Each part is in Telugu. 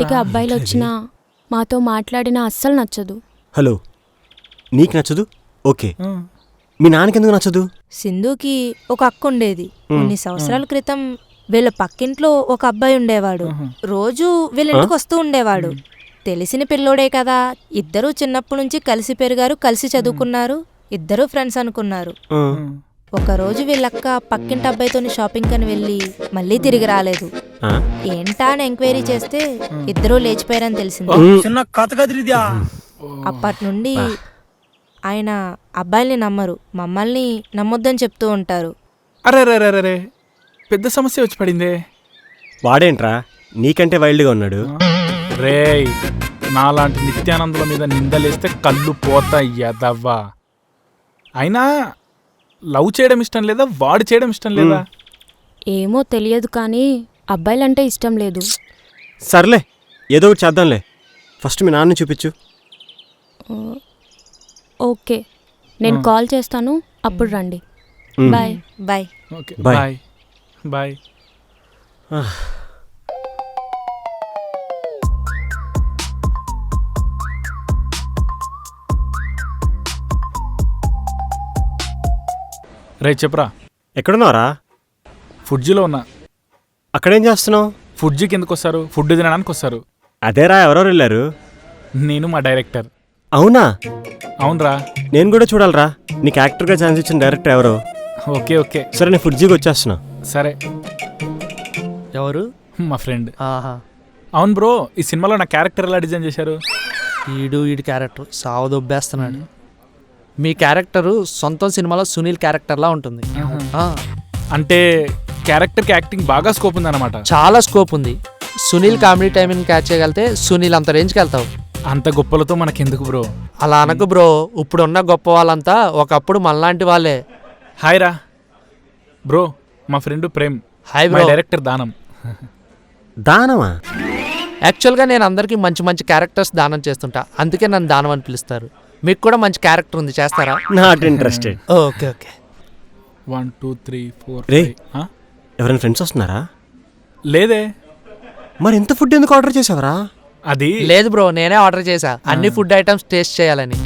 ఇంటికి అబ్బాయిలు వచ్చినా మాతో మాట్లాడినా అస్సలు నచ్చదు. హలో, నీకు నచ్చదు? ఓకే, మీ నాన్నకెందుకు నచ్చదు? సింధుకి ఒక అక్క ఉండేది. కొన్ని సంవత్సరాల క్రితం వీళ్ళ పక్కింట్లో ఒక అబ్బాయి ఉండేవాడు. రోజు వీళ్ళ ఇంటికి వస్తూ ఉండేవాడు. తెలిసిన పిల్లోడే కదా, ఇద్దరూ చిన్నప్పటి నుంచి కలిసి పెరిగారు, కలిసి చదువుకున్నారు, ఇద్దరూ ఫ్రెండ్స్ అనుకున్నారు. ఒకరోజు వీళ్ళక్క పక్కింటి అబ్బాయితో షాపింగ్ అని వెళ్ళి మళ్ళీ తిరిగి రాలేదు. ఏంటా అని ఎంక్వైరీ చేస్తే ఇద్దరూ లేచిపోయారని తెలిసింది. అప్పటి నుండి ఆయన అబ్బాయిల్ని నమ్మరు, మమ్మల్ని నమ్మొద్దని చెప్తూ ఉంటారు. అరే పెద్ద సమస్య వచ్చి పడిందే. వాడేంట్రా నీకంటే వైల్డ్గా ఉన్నాడు? రేయ్, నాలాంటి నిత్యానందుల మీద నిందలేస్తే కళ్ళు పోతాయి యదవ్వా. అయినా లవ్ చేయడం ఇష్టం లేదా, వాడు చేయడం ఇష్టం లేదా? ఏమో తెలియదు కానీ అబ్బాయిలంటే ఇష్టం లేదు. సర్లే, ఏదో ఒకటి చేద్దాంలే. ఫస్ట్ మీ నాన్న చూపించు. ఓకే, నేను కాల్ చేస్తాను, అప్పుడు రండి. Bye bye. Okay, bye. Bye bye. రే చెప్పరా. ఎక్కడున్నారా? ఫుడ్జీలో ఉన్నా. అక్కడేం చేస్తున్నావు? ఫుడ్జీకి ఎందుకు వస్తారు? ఫుడ్ తినడానికి వస్తారు. అదేరా, ఎవరెవరు వెళ్ళారు? నేను మా డైరెక్టర్. అవునా? అవునరా. నేను కూడా చూడాలరా. నీకు యాక్టర్గా ఛాన్స్ ఇచ్చిన డైరెక్టర్ ఎవరు? ఓకే ఓకే సరే, నేను ఫుడ్జీకి వచ్చేస్తున్నా. సరే. ఎవరు? మా ఫ్రెండ్. ఆహా, అవును బ్రో, ఈ సినిమాలో నా క్యారెక్టర్ ఎలా డిజైన్ చేశారు? ఈడి క్యారెక్టర్ సావదొబ్బేస్తున్నాడు. మీ క్యారెక్టరు సొంతం సినిమాలో సునీల్ క్యారెక్టర్లా ఉంటుంది. అంటే క్యారెక్టర్కి యాక్టింగ్ బాగా స్కోప్ ఉందన్నమాట. చాలా స్కోప్ ఉంది. సునీల్ కామెడీ టైమింగ్ క్యాచ్ చేయగలితే సునీల్ అంత రేంజ్కి వెళ్తావు. అంత గొప్పలతో మనకెందుకు బ్రో? అలా అనకు బ్రో, ఇప్పుడున్న గొప్ప వాళ్ళంతా ఒకప్పుడు మనలాంటి వాళ్ళే. హాయ్ రా బ్రో, మా friend Prem. Hi bro. Director Danam. దానమా? యాక్చువల్గా నేను అందరికీ మంచి మంచి క్యారెక్టర్స్ దానం చేస్తుంటా, అందుకే నన్ను దానం అని పిలుస్తారు. మీకు కూడా మంచి క్యారెక్టర్ ఉంది, చేస్తారా? Not interested. Okay okay. 1 2 3 4 రే, 5. ఎవరైనా ఫ్రెండ్స్ వస్తున్నారా? లేదే. మరి ఎంత ఫుడ్ ఎందుకు ఆర్డర్ చేసావరా? అది లేదు బ్రో, నేనే ఆర్డర్ చేశా, అన్ని ఫుడ్ ఐటమ్స్ టేస్ట్ చేయాలని.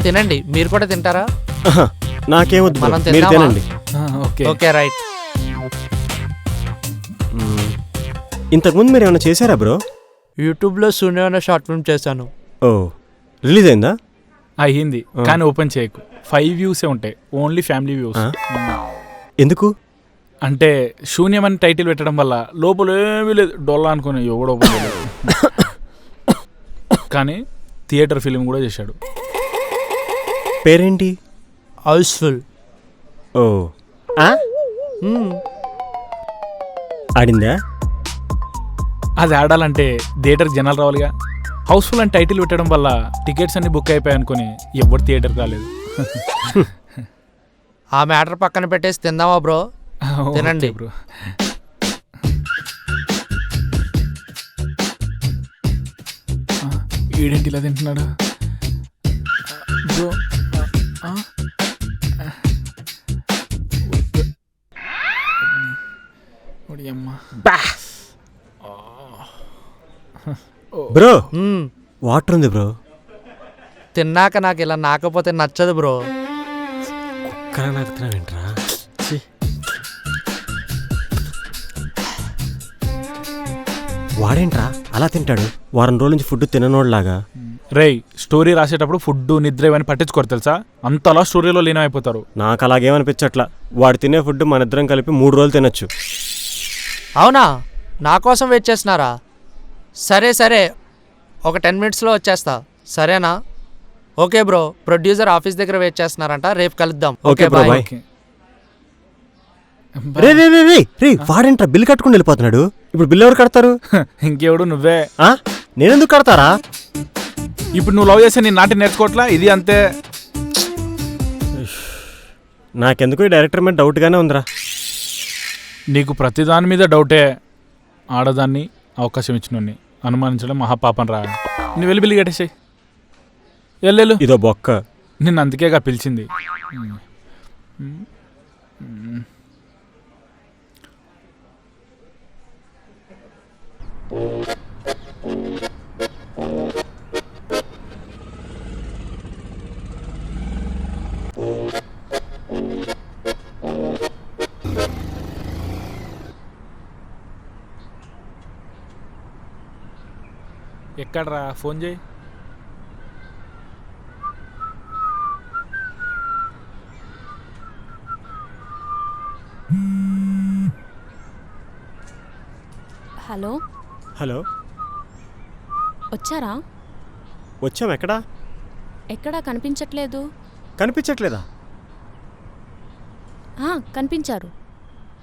తినండి, మీరు కూడా తింటారా? నాకేమొద్దు, మనం మీరు తినండి. Okay okay right. ఇంతకుముందు మీరు ఏమైనా చేశారా బ్రో? యూట్యూబ్లో శూన్యమైన షార్ట్ ఫిల్మ్ చేశాను. ఓ, రిలీజ్ అయిందా? అయ్యింది, కానీ ఓపెన్ చేయకు. 5 వ్యూసే ఉంటాయి, ఓన్లీ ఫ్యామిలీ వ్యూస్. ఎందుకు? అంటే శూన్యం అని టైటిల్ పెట్టడం వల్ల లోపల ఏమీ లేదు, డొల్లా అనుకుని ఎవడో ఓపెన్ చేయలేదు. కానీ థియేటర్ ఫిలిం కూడా చేశాడు. పేరేంటి? హౌస్ఫుల్. ఓ, ఆడిందా? అది ఆడాలంటే థియేటర్ జనాలు రావాలిగా. హౌస్ఫుల్ అని టైటిల్ పెట్టడం వల్ల టికెట్స్ అన్ని బుక్ అయిపోయాయి అనుకుని ఎవరు థియేటర్ రాలేదు. ఆ మ్యాటర్ పక్కన పెట్టేసి తిందామా బ్రో? తినండి బ్రో. ఈడేంటి ఇలా తింటున్నాడు బ్రో? బ్రో, వాటర్ ఉంది బ్రో. తిన్నాక నాకు ఇలా నాకపోతే నచ్చదు బ్రో. నాకుతున్నావేంట్రా? వాడేంట్రా అలా తింటాడు? వారం రోజుల నుంచి ఫుడ్ తిననోడ్లాగా. రేయ్, స్టోరీ రాసేటప్పుడు ఫుడ్ నిద్ర ఇవన్నీ పట్టించుకోరు తెలుసా? అంతలా స్టోరీలో లీనమైపోతారు. నాకు అలాగేమనిపించట్లా. వాడు తినే ఫుడ్ మన ఇద్దరం కలిపి 3 రోజులు తినొచ్చు. అవునా? నా కోసం వెయిట్ చేస్తున్నారా? సరే సరే, ఒక 10 మినిట్స్లో వచ్చేస్తా, సరేనా? ఓకే బ్రో, ప్రొడ్యూసర్ ఆఫీస్ దగ్గర వెయిట్ చేస్తున్నారంట, రేపు కలుద్దాం. Okay bro, bye. రే రే రే రే రే, వాడేంట్రా బిల్లు కట్టుకుని వెళ్ళిపోతున్నాడు? ఇప్పుడు బిల్లు ఎవరు కడతారు? ఇంకెవడు? నువ్వే. నేనెందుకు కడతారా? ఇప్పుడు నువ్వు లవ్ చేస్తే నీ నాటి నేర్చుకోవట్లా? ఇది అంతే. నాకెందుకు ఈ డైరెక్టర్ మీద డౌట్గానే ఉందిరా. నీకు ప్రతిదాని మీద డౌటే. ఆడదాన్ని అవకాశం ఇచ్చినోడిని అనుమానించడం మహాపాపం రా. నువ్వు వెళ్ళి బిల్లు కట్టేసాయి. వెళ్ళు. ఇదో బొక్క. నిన్ను అందుకేగా పిలిచింది. ఎక్కడ్రా ఫోన్ చేయి. హలో, హలో, వచ్చారా? వచ్చాం. ఎక్కడా? ఎక్కడా కనిపించట్లేదు. కనిపించట్లేదా? కనిపించారు.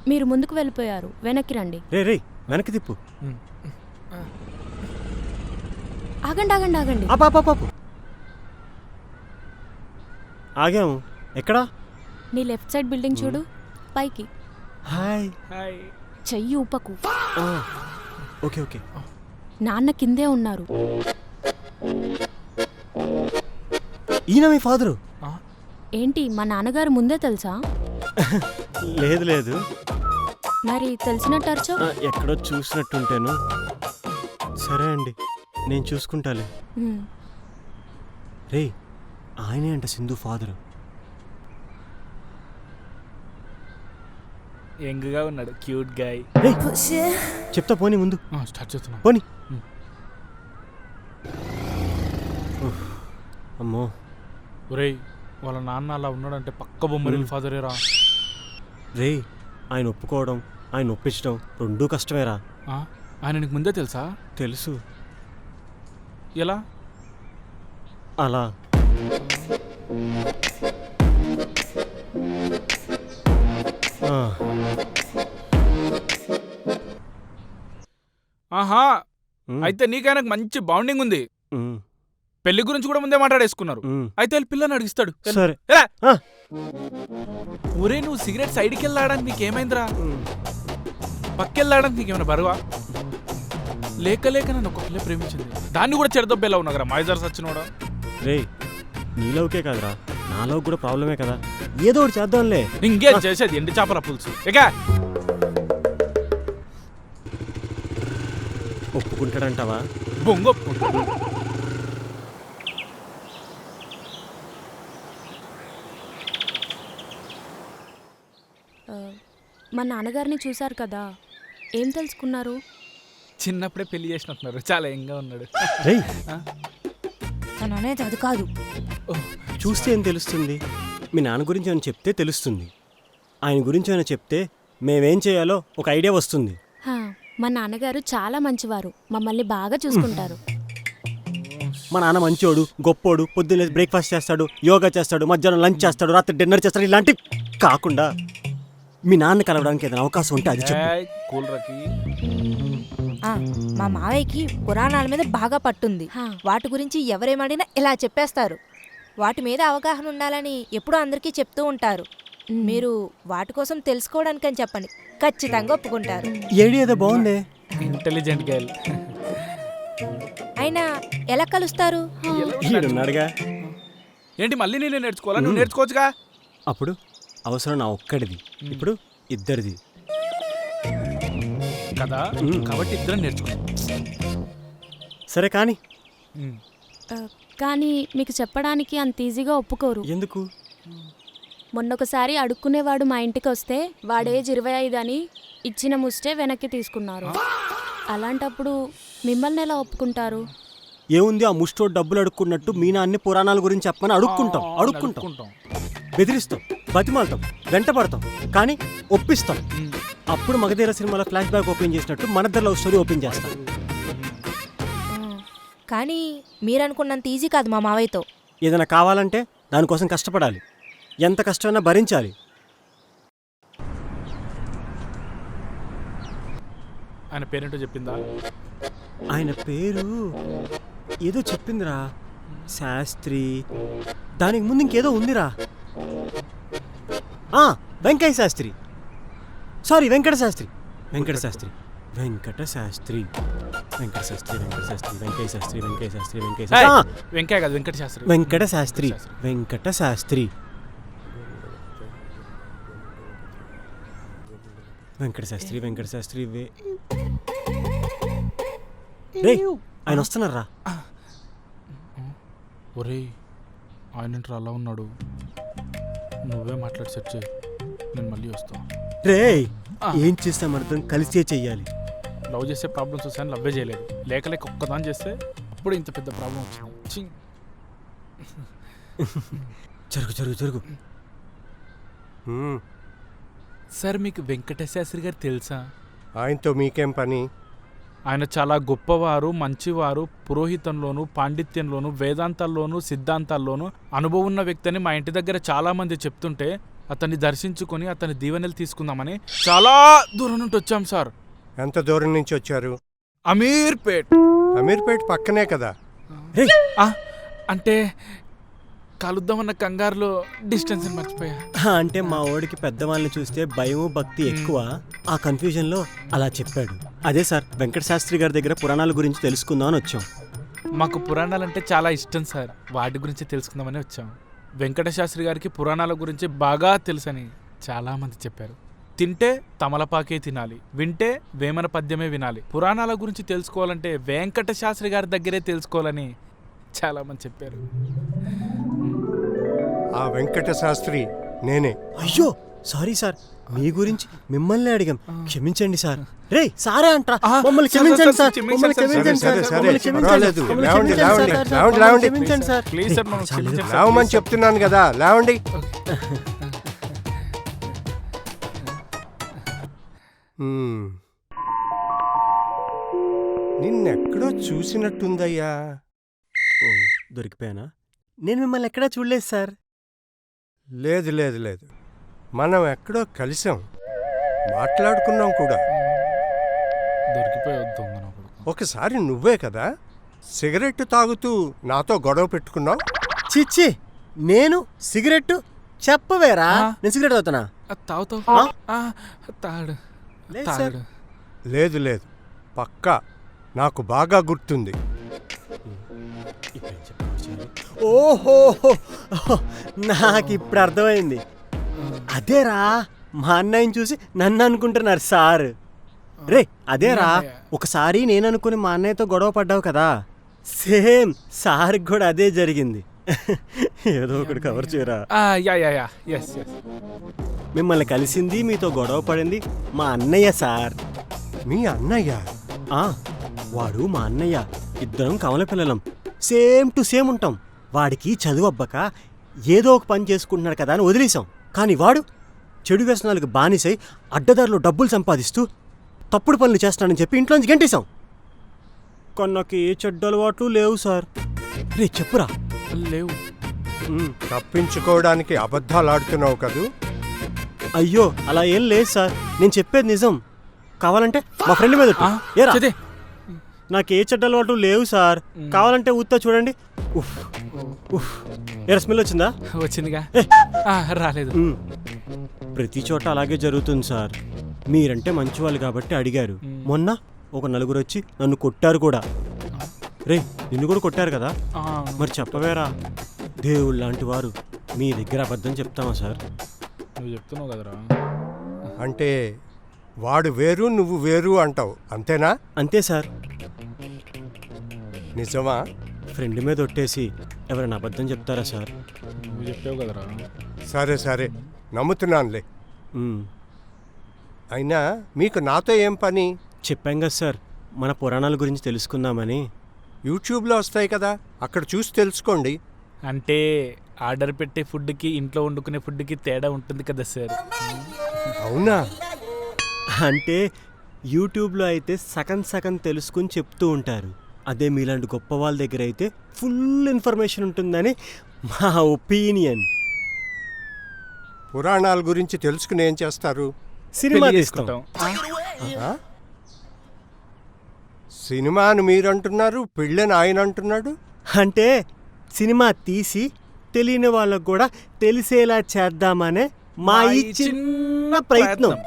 మీరు ముందుకు వెళ్ళిపోయారు. వెనక్కి రండి. రే వెనక్కి తిప్పు. ఆగండి ఆగండి ఆగండి. పాపు ఆగాము. ఎక్కడా? నీ లెఫ్ట్ సైడ్ బిల్డింగ్ చూడు, పైకి. హాయ్. హాయ్. చెయ్యి ఊపకు. Okay okay. నాన్న కిందే ఉన్నారు. ఈయన మీ ఫాదరు? ఏంటి, మా నాన్నగారు ముందే తెలుసా? లేదు లేదు, మరి తెలిసినట్టు అర్చో. ఎక్కడో చూసినట్టుంటాను. సరే అండి, నేను చూసుకుంటాలే. రే, ఆయనే అంట సింధు ఫాదరు. యంగ్గా ఉన్నాడు, క్యూట్ గాయ్. చెప్తా పోనీ ముందు. స్టార్ట్ చేస్తున్నా. పోనీ. అమ్మో. ఒరేయ్, వాళ్ళ నాన్న అలా ఉన్నాడంటే పక్క బొమ్మరిల్ ఫాదరేరా. రే, ఆయన ఒప్పుకోవడం, ఆయన ఒప్పించడం రెండూ కష్టమేరా. ఆయన నీకు ముందే తెలుసా? తెలుసు. ఎలా? అలా. ఆహా, అయితే నీకైనా మంచి బాండింగ్ ఉంది. పెళ్లి గురించి కూడా ముందే మాట్లాడేసుకున్నారు. అయితే వెళ్ళి పిల్లని అడిగిస్తాడు. సరే. ఒరే, నువ్వు సిగరెట్ సైడ్కి వెళ్ళాడానికి నీకేమైందిరా? పక్కెళ్ళడానికి నీకేమైనా బరువా? లేక లేక నన్ను ఒక పిల్ల ప్రేమించింది, దాన్ని కూడా చెడదొబ్బేలా ఉన్నా కదా మైజర్ సచ్చినోడా. రే, నీలోకే కాదురా, నాలో కూడా ప్రాబ్లమే కదా. ఏదో ఒకటి చేద్దాంలే. ఇంకేం చేసేది? ఎండి చేపల పులుసు. ఇక ఒప్పుకుంటాడంటావా? బొంగు ఒప్పుకుంటాడు. మా నాన్నగారిని చూశారు కదా, ఏం తెలుసుకున్నారు? చిన్నప్పుడే పెళ్లి చేసినట్టున్నారు, చాలా యంగ్గా ఉన్నాడు. రేయ్, తను అనేది అది కాదు. చూస్తే ఏం తెలుస్తుంది? మీ నాన్న గురించి ఏమైనా చెప్తే తెలుస్తుంది. ఆయన గురించి ఏమైనా చెప్తే మేమేం చేయాలో ఒక ఐడియా వస్తుంది. మా నాన్నగారు చాలా మంచివారు, మమ్మల్ని బాగా చూసుకుంటారు. మా నాన్న మంచోడు, గొప్పోడు, పొద్దున్నే బ్రేక్ఫాస్ట్ చేస్తాడు, యోగా చేస్తాడు, మధ్యాహ్నం లంచ్ చేస్తాడు, రాత్రి డిన్నర్ చేస్తాడు. ఇలాంటివి కాకుండా మీ నాన్న కలవడానికి ఏదైనా అవకాశం ఉంటే అది చెప్పు. మా మావయ్యకి పురాణాల మీద బాగా పట్టుంది. వాటి గురించి ఎవరేమడినా ఇలా చెప్పేస్తారు. వాటి మీద అవగాహన ఉండాలని ఎప్పుడూ అందరికీ చెప్తూ ఉంటారు. మీరు వాటి కోసం తెలుసుకోవడానికి అని చెప్పండి, ఖచ్చితంగా ఒప్పుకుంటారు. ఏడి ఏదో బాగుంది. Intelligent girl. అయినా ఎలా కలుస్తారు? ఈడున్నాడుగా. ఏంటి మళ్ళీ నేను నేర్చుకోవాలా? నువ్వు నేర్చుకోవచ్చుగా. అప్పుడు అవసరం నా ఒక్కడిది, ఇప్పుడు ఇద్దరిది కదా, కాబట్టి ఇద్దరం నేర్చుకున్నాం. సరే కానీ. కానీ మీకు చెప్పడానికి అంత ఈజీగా ఒప్పుకోరు. ఎందుకు? మొన్నొకసారి అడుక్కునేవాడు మా ఇంటికి వస్తే వాడేజ్ 25 అని ఇచ్చిన ముస్టే వెనక్కి తీసుకున్నారు. అలాంటప్పుడు మిమ్మల్ని ఎలా ఒప్పుకుంటారు? ఏముంది, ఆ ముష్టో డబ్బులు అడుక్కున్నట్టు మీ నాన్ని పురాణాల గురించి చెప్పమని అడుక్కుంటాం, బెదిరిస్తాం, బతిమాలతాం, వెంటపడతాం, కానీ ఒప్పిస్తాం. అప్పుడు మగధీర సినిమాలో ఫ్లాష్ బ్యాక్ ఓపెన్ చేసినట్టు మన ఇద్దరు లవ్ స్టోరీ ఓపెన్ చేస్తాం. కానీ మీరనుకున్నంత ఈజీ కాదు మా మావయ్యతో. ఏదైనా కావాలంటే దానికోసం కష్టపడాలి, ఎంత కష్టమైనా భరించాలి. ఆయన పేరేంటో చెప్పిందా? ఆయన పేరు ఏదో చెప్పిందిరా, శాస్త్రి. దానికి ముందు ఇంకేదో ఉందిరా. వెంకయ్య శాస్త్రి, సారీ వెంకట శాస్త్రి. వెంకట శాస్త్రి, వెంకట శాస్త్రి, వెంకట శాస్త్రి, వెంకట శాస్త్రి, వెంకయ్య శాస్త్రి, వెంకయ్య శాస్త్రి, వెంకయ్య శాస్త్రి, వెంకయ్య కాదు, వెంకట శాస్త్రి. వెంకట శాస్త్రి, వెంకట శాస్త్రి, వెంకట శాస్త్రి, వెంకట శాస్త్రి. ఆయన వస్తున్నారా? ఒరేయ్, ఆయన అలా ఉన్నాడు, నువ్వే మాట్లాడి సెట్ చేయి, నేను మళ్ళీ వస్తా. రే, ఏం చేస్తాం అర్థం కలిసే చెయ్యాలి. లవ్ చేసే ప్రాబ్లమ్స్ వస్తాయని లవ్వే చేయలేదు, లేక ఒక్కదాని చేస్తే అప్పుడు ఇంత పెద్ద ప్రాబ్లం వచ్చింది. ఛీ. జరుగు జరుగు జరుగు. సార్ మీకు వెంకటశాస్త్రి గారు తెలుసా? ఆయనతో మీకేం పని? ఆయన చాలా గొప్పవారు, మంచివారు, పురోహితంలోను, పాండిత్యంలోను, వేదాంతాల్లోను, సిద్ధాంతాల్లోనూ అనుభవం ఉన్న వ్యక్తి అని మా ఇంటి దగ్గర చాలా మంది చెప్తుంటే అతన్ని దర్శించుకొని అతని దీవెనలు తీసుకుందామని చాలా దూరం నుండి వచ్చాం సార్. ఎంత దూరం నుంచి వచ్చారు? అమీర్పేట్. అమీర్పేట్ పక్కనే కదా. అంటే కలుద్దామన్న కంగారులో డిస్టెన్స్ మర్చిపోయా. అంటే మా ఓడికి పెద్దవాళ్ళని చూస్తే భయము భక్తి ఎక్కువ, ఆ కన్ఫ్యూజన్లో అలా చెప్పాడు. అదే సార్, వెంకట శాస్త్రి గారి దగ్గర పురాణాల గురించి తెలుసుకుందామని వచ్చాం. మాకు పురాణాలంటే చాలా ఇష్టం సార్, వాటి గురించి తెలుసుకుందామని వచ్చాం. వెంకట శాస్త్రి గారికి పురాణాల గురించి బాగా తెలుసని చాలామంది చెప్పారు. తింటే తమలపాకే తినాలి, వింటే వేమన పద్యమే వినాలి, పురాణాల గురించి తెలుసుకోవాలంటే వెంకట శాస్త్రి గారి దగ్గరే తెలుసుకోవాలని చాలామంది చెప్పారు. ఆ వెంకట శాస్త్రి నేనే. అయ్యో సారీ సార్, మీ గురించి మిమ్మల్ని అడిగాం, క్షమించండి సార్. రే సారే అంటారా? మమ్మల్ని క్షమించండి సార్, మమ్మల్ని క్షమించండి సార్, మమ్మల్ని పర్వాలేదు. క్షమించండి, లేవండి, మమ్మల్ని లేవండి, క్షమించండి లేవండి, సార్, లేవండి. క్షమించండి సార్. ప్లీజ్ సార్, మనం క్షమించండి సార్. లేవమని చెప్తున్నాను కదా, లేవండి. నిన్నెక్కడో చూసినట్టుందయ్యా. ఓ, దొరికిపోయానా? నేను మిమ్మల్ని ఎక్కడా చూడలేదు సార్. లేదు లేదు లేదు, మనం ఎక్కడో కలిసాం, మాట్లాడుకున్నాం కూడా. దొరికిపోయి దొంగ నా కొడుకు. ఒకసారి నువ్వే కదా సిగరెట్ తాగుతూ నాతో గొడవ పెట్టుకున్నావు. చిచ్చి, నేను సిగరెట్ చెప్పవేరా? నేను సిగరెట్ తాగుతానా? తాగుతావు? తాడు లేదు సార్. తాడు. లేదు లేదు, పక్కా నాకు బాగా గుర్తుంది. ఓహో, నాకు ఇప్పుడు అర్థమైంది. అదేరా, మా అన్నయ్యని చూసి నన్ను అనుకుంటున్నారు సార్. రే అదేరా, ఒకసారి నేను అనుకుని మా అన్నయ్యతో గొడవ పడ్డావు కదా, సేమ్ సార్కి కూడా అదే జరిగింది. ఏదో ఒకటి కవర్ చేయరా. Yes yes. మిమ్మల్ని కలిసింది, మీతో గొడవ పడింది మా అన్నయ్య సార్. మీ అన్నయ్య? వాడు మా అన్నయ్య, ఇద్దరం కమల పిల్లలం, సేమ్ టు సేమ్ ఉంటాం. వాడికి చదువు అబ్బక ఏదో ఒక పని చేసుకుంటున్నాడు కదా అని వదిలేసాం. కానీ వాడు చెడు వ్యసనాలకు బానిసై అడ్డదారిలో డబ్బులు సంపాదిస్తూ తప్పుడు పనులు చేస్తానని చెప్పి ఇంట్లోంచి గంటేశాం. కొన్నకి ఏ చెడ్డ అలవాట్లు లేవు సార్. రే చెప్పురా. లేవు. తప్పించుకోవడానికి అబద్ధాలు ఆడుతున్నావు కదూ? అయ్యో అలా ఏం లేదు సార్, నేను చెప్పేది నిజం. కావాలంటే మా ఫ్రెండ్ మీద ఒట్టు. ఏరా, నాకు ఏ చెడ్డ అలవాట్లు లేవు సార్, కావాలంటే ఊతా చూడండి. ఉఫ్ ఉఫ్, ఏరా స్మెల్ వచ్చిందా? వచ్చిందిగా. రాలేదు. ప్రతి చోట అలాగే జరుగుతుంది సార్. మీరంటే మంచివాళ్ళు కాబట్టి అడిగారు. మొన్న ఒక నలుగురు వచ్చి నన్ను కొట్టారు కూడా. రే నిన్ను కూడా కొట్టారు కదా, మరి చెప్పవేరా? దేవుళ్ళు లాంటి వారు మీ దగ్గర అబద్ధం చెప్తామా సార్? నువ్వు చెప్తున్నావు కదరా. అంటే వాడు వేరు నువ్వు వేరు అంటావు, అంతేనా? అంతే సార్. నిజమా? ఫ్రెండ్ మీద ఒట్టేసి ఎవరైనా అబద్ధం చెప్తారా సార్? నువ్వు చెప్పావు కదరా. సరే సరే, నమ్ముతున్నానులే. అయినా మీకు నాతో ఏం పని? చెప్పాం కదా సార్, మన పురాణాల గురించి తెలుసుకుందామని. యూట్యూబ్లో వస్తాయి కదా, అక్కడ చూసి తెలుసుకోండి. అంటే ఆర్డర్ పెట్టే ఫుడ్కి ఇంట్లో వండుకునే ఫుడ్కి తేడా ఉంటుంది కదా సార్. అవునా? అంటే యూట్యూబ్లో అయితే సగం సగం తెలుసుకుని చెప్తూ ఉంటారు. అదే మీలాంటి గొప్ప వాళ్ళ దగ్గర అయితే ఫుల్ ఇన్ఫర్మేషన్ ఉంటుందని మా ఒపీనియన్. పురాణాల గురించి తెలుసుకుని ఏం చేస్తారు? సినిమా తీసుకుంటాం. సినిమాను మీరంటున్నారు, పెళ్ళని ఆయన అంటున్నాడు. అంటే సినిమా తీసి తెలియని వాళ్ళకు కూడా తెలిసేలా చేద్దామనే మా ఈ చిన్న ప్రయత్నం.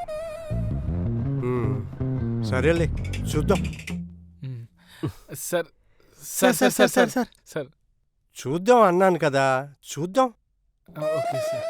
సరేలే, చూద్దాం. Sir sir sir sir sir sir sir చూద్దాం అన్నాను కదా, చూద్దాం. Okay sir.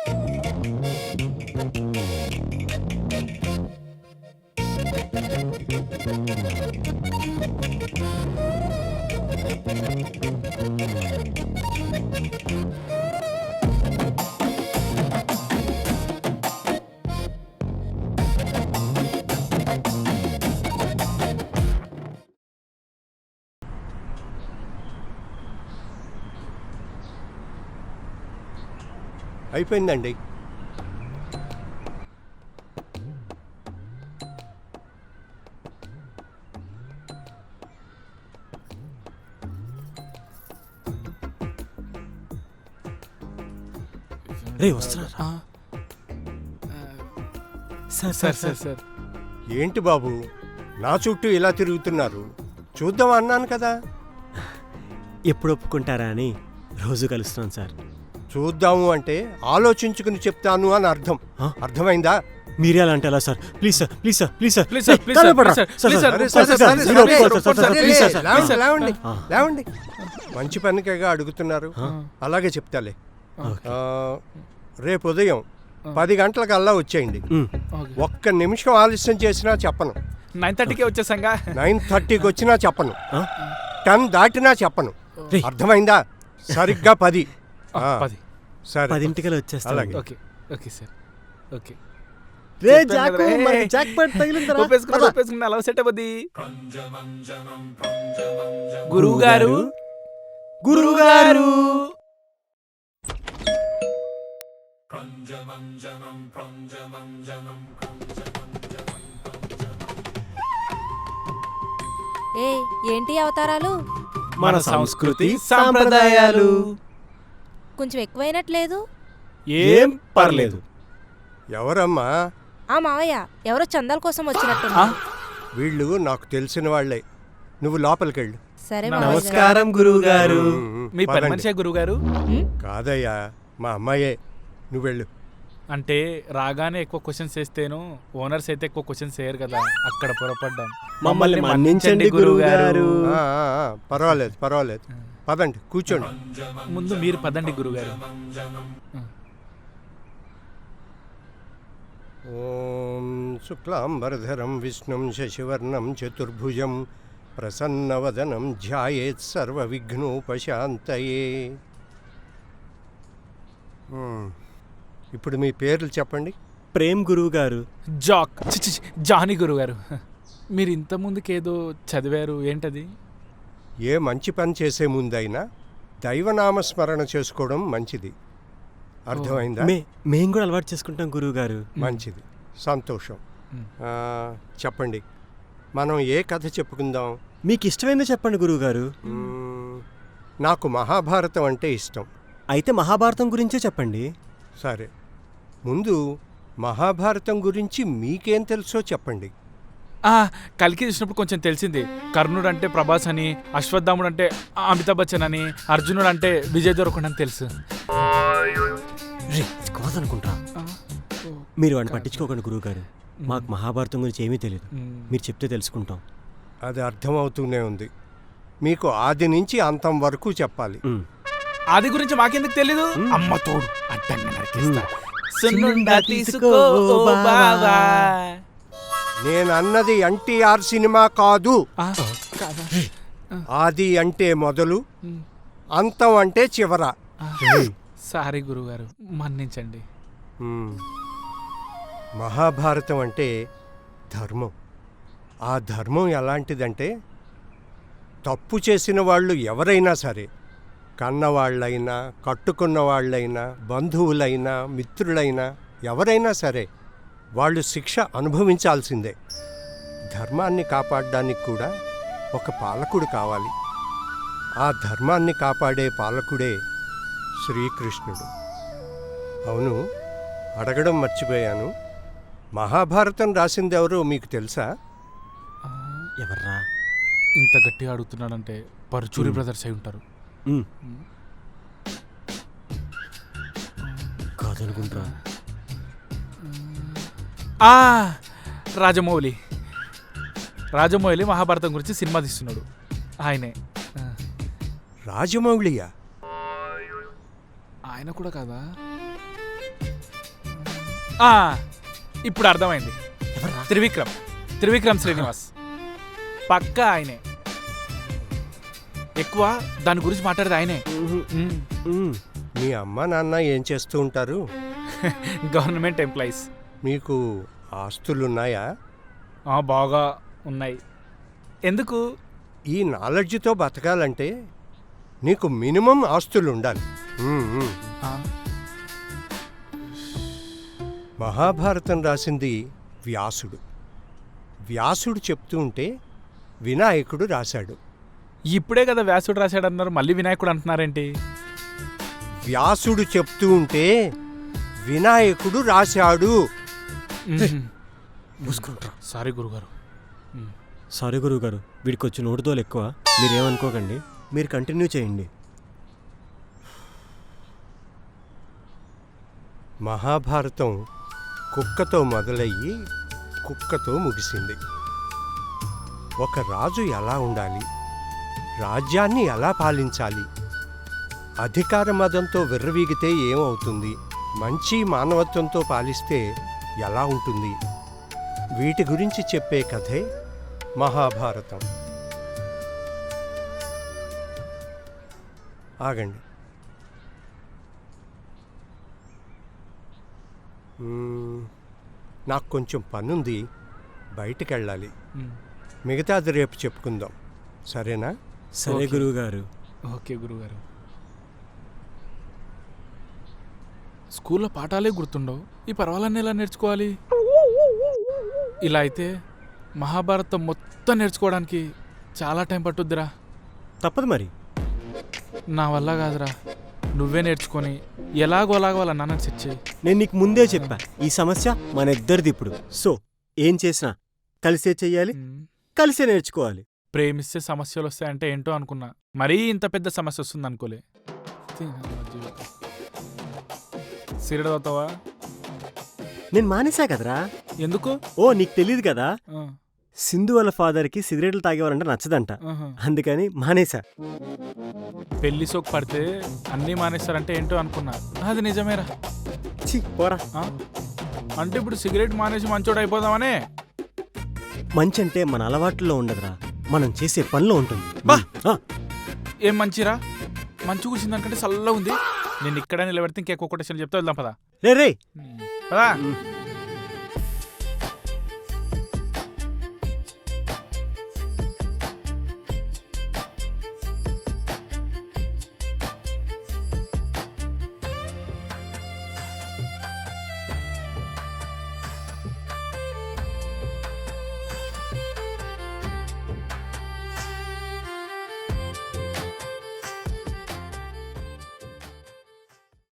అయిపోయిందండి. రే వస్తున్నారు ఆ, సార్ సార్ సార్ సార్ ఏంటి బాబు నా చుట్టూ ఇలా తిరుగుతున్నారు? చూద్దాం అన్నాను కదా. ఎప్పుడు ఒప్పుకుంటారా అని రోజు కలుస్తున్నాను సార్. చూద్దాము అంటే ఆలోచించుకుని చెప్తాను అని అర్థం. అర్థమైందా? మీరే అలా అంటే ఎలా sir? Please sir, please sir, please sir, please sir, please sir, please sir, please sir, సరే, సార్, సరే, సార్, సరే, మీరు సరే, ఒప్పుకోవాలి సార్, సరే, ప్లీజ్ సార్, సరే, ప్లీజ్ సార్. లేవండి, సార్. లేవండి, మంచి పనికేగా అడుగుతున్నారు. అలాగే చెప్తాలే. ఓకే. రేపు ఉదయం 10 గంటలకల్లా వచ్చేయండి. ఓకే. ఒక్క నిమిషం ఆలస్యం చేసినా చెప్పను. 9:30కే వచ్చేసాంగా. 9:30కి వచ్చినా చెప్పను. ఆ? 10 దాటినా చెప్పను. రేయ్. అర్థమైందా? సరిగ్గా 10. 10. సరే 10ంటికల్లా వచ్చేస్తాను. అలాగే. Okay okay sir okay. రే చెప్పాను జాకు, కదా, మనకి ఏయ్. జాక్పాట్ తగిలిందిరా. ఒప్పేసుకున్నా పద. ఒప్పేసుకున్నా అలా సెట్ అవ్వద్ది. గురువు గారు, గురువు గారు. ఏ ఏంటి అవతారాలు? మన సంస్కృతి సాంప్రదాయాలు. కొంచెం ఎక్కువైనట్లేదు. ఏం పర్లేదు. ఎవరమ్మా? ఆ మావయ్య ఎవరో చందాల కోసం వచ్చినట్టు. ఆ? వీళ్ళు నాకు తెలిసిన వాళ్ళే. నువ్వు లోపలికెళ్ళు. సరే మావయ్య గారు. నమస్కారం గురువు గారు. మీ పని పదండి. మనిషే గురువు గారు. కాదయ్యా, మా అమ్మాయే. నువ్వు వెళ్ళు. అంటే రాగానే ఎక్కువ క్వశ్చన్స్ వేస్తేను ఓనర్స్ అయితే ఎక్కువ క్వశ్చన్స్ వేయరు కదా, అక్కడ పొరపడ్డాను. మమ్మల్ని మన్నించండి గురువు గారు. పర్వాలేదు పర్వాలేదు. పదండి కూర్చోండి. ముందు మీరు పదండి గురుగారు. ఓం శుక్లాంబరధరం విష్ణుం శశివర్ణం చతుర్భుజం ప్రసన్నవదనం ధ్యాయేత్ సర్వవిఘ్నోపశాంతయే. ఇప్పుడు మీ పేర్లు చెప్పండి. ప్రేమ్ గురువు గారు. జాక్ చి, చి, చి, జానీ గురుగారు. మీరు ఇంత ముందుకేదో చదివారు, ఏంటది? ఏ మంచి పని చేసే ముందైనా దైవనామస్మరణ చేసుకోవడం మంచిది. అర్థమైందా? మేము కూడా అలవాటు చేసుకుంటాం గురువు గారు. మంచిది, సంతోషం. చెప్పండి, మనం ఏ కథ చెప్పుకుందాం? మీకు ఇష్టమైందో చెప్పండి గురువు గారు. నాకు మహాభారతం అంటే ఇష్టం. అయితే మహాభారతం గురించే చెప్పండి. సరే, ముందు మహాభారతం గురించి మీకేం తెలుసో చెప్పండి. కలికి చూసినప్పుడు కొంచెం తెలిసింది. కర్ణుడు అంటే ప్రభాస్ అని, అశ్వత్థాముడు అంటే అమితాబ్ బచ్చన్ అని, అర్జునుడు అంటే విజయ్ దేవరకొండ అని తెలుసు. కాదనుకుంటా. మీరు వాడిని పట్టించుకోకండి గురువు గారు. మాకు మహాభారతం గురించి ఏమీ తెలియదు. మీరు చెప్తే తెలుసుకుంటాం. అది అర్థమవుతూనే ఉంది. మీకు ఆది నుంచి అంతం వరకు చెప్పాలి. ఆది గురించి మాకెందుకు తెలీదు? అమ్మ తోడు అడ్డంగా నరికేస్తా. సున్నుండా తీసుకో ఓ బావా. నేను అన్నది ఎన్టీఆర్ సినిమా కాదు. కాదా? ఆది అంటే మొదలు, అంతం అంటే చివర. సారీ గురుగారు, మన్నించండి. మహాభారతం అంటే ధర్మం. ఆ ధర్మం ఎలాంటిదంటే, తప్పు చేసిన వాళ్ళు ఎవరైనా సరే, కన్నవాళ్ళైనా కట్టుకున్న వాళ్ళైనా బంధువులైనా మిత్రులైనా ఎవరైనా సరే వాళ్ళు శిక్ష అనుభవించాల్సిందే. ధర్మాన్ని కాపాడడానికి కూడా ఒక పాలకుడు కావాలి. ఆ ధర్మాన్ని కాపాడే పాలకుడే శ్రీకృష్ణుడు. అవును, అడగడం మర్చిపోయాను. మహాభారతం రాసిందెవరో మీకు తెలుసా? ఎవర్రా? ఇంత గట్టిగా అడుగుతున్నాడంటే పరుచూరి బ్రదర్స్ అయి ఉంటారు. కాదనుకుంటా. రాజమౌళి. రాజమౌళి మహాభారతం గురించి సినిమా తీస్తున్నాడు. ఆయనే. రాజమౌళియా? ఆయన కూడా కాదా? ఇప్పుడు అర్థమైంది. త్రివిక్రమ్ శ్రీనివాస్. పక్కా ఆయనే. ఎక్కువ దాని గురించి మాట్లాడేది ఆయనే. మీ అమ్మ నాన్న ఏం చేస్తూ ఉంటారు? Government employees. మీకు ఆస్తులున్నాయా? బాగా ఉన్నాయి. ఎందుకు? ఈ నాలెడ్జ్తో బతకాలంటే నీకు మినిమం ఆస్తులు ఉండాలి. మహాభారతం రాసింది వ్యాసుడు. వ్యాసుడు చెప్తూ ఉంటే వినాయకుడు రాశాడు. ఇప్పుడే కదా వ్యాసుడు రాశాడన్నారు, మళ్ళీ వినాయకుడు అంటున్నారేంటి? వ్యాసుడు చెప్తూ ఉంటే వినాయకుడు రాశాడు. మూసుకుంటారా? సారీ గురుగారు. సారీ గురువు గారు, వీడికి వచ్చి నోటుదోలు ఎక్కువ. మీరేమనుకోకండి, మీరు కంటిన్యూ చేయండి. మహాభారతం కుక్కతో మొదలయ్యి కుక్కతో ముగిసింది. ఒక రాజు ఎలా ఉండాలి, రాజ్యాన్ని ఎలా పాలించాలి, అధికార మదంతో విర్రవీగితే ఏమవుతుంది, మంచి మానవత్వంతో పాలిస్తే ఎలా ఉంటుంది, వీటి గురించి చెప్పే కథే మహాభారతం. ఆగండి. నాకు కొంచెం పనుంది, బయటికెళ్ళాలి. మిగతాది రేపు చెప్పుకుందాం, సరేనా? సరే ఓకే. గురువు గారు. ఓకే గురుగారు. స్కూల్లో పాఠాలే గుర్తుండవు, ఈ పర్వాలన్నీ ఎలా నేర్చుకోవాలి? ఇలా అయితే మహాభారతం మొత్తం నేర్చుకోవడానికి చాలా టైం పట్టుద్దిరా. తప్పదు మరి. నా వల్ల కాదురా, నువ్వే నేర్చుకొని ఎలాగోలాగో వాళ్ళ నాన్నని సెట్ చేయి. నేను నీకు ముందే చెప్పా, ఈ సమస్య మన ఇద్దరిది ఇప్పుడు. సో ఏం చేసినా కలిసే చెయ్యాలి, కలిసే నేర్చుకోవాలి. ప్రేమిస్తే సమస్యలు వస్తాయంటే ఏంటో అనుకున్నా, మరీ ఇంత పెద్ద సమస్య వస్తుంది అనుకోలే. సిగరెట్ తాగుతావా? నేను మానేసా కదరా. ఎందుకు? ఓ నీకు తెలియదు కదా, ఆ, సింధు వాళ్ళ ఫాదర్కి సిగరెట్లు తాగేవారంటే నచ్చదంట, ఆహా. అందుకని మానేసా. పెళ్లి సోకు పడితే అన్నీ మానేస్తారంటే ఏంటో అనుకున్నా, అది నిజమేరా. ఛీ పోరా. ఆ? అంటే ఇప్పుడు సిగరెట్ మానేసి మంచోడు అయిపోదామనే? మంచి అంటే మన అలవాట్లలో ఉండదురా, మనం చేసే పనిలో ఉంటుంది. బా! ఆ, ఏం మంచిరా? మంచి కూర్చుంది అనుకంటే చల్లగా ఉంది. నేను ఇక్కడ నిలబెడితే ఇంకెక్కువ కొటేషన్ చెప్తా, వెళ్దాం పదా. రే రే పదా.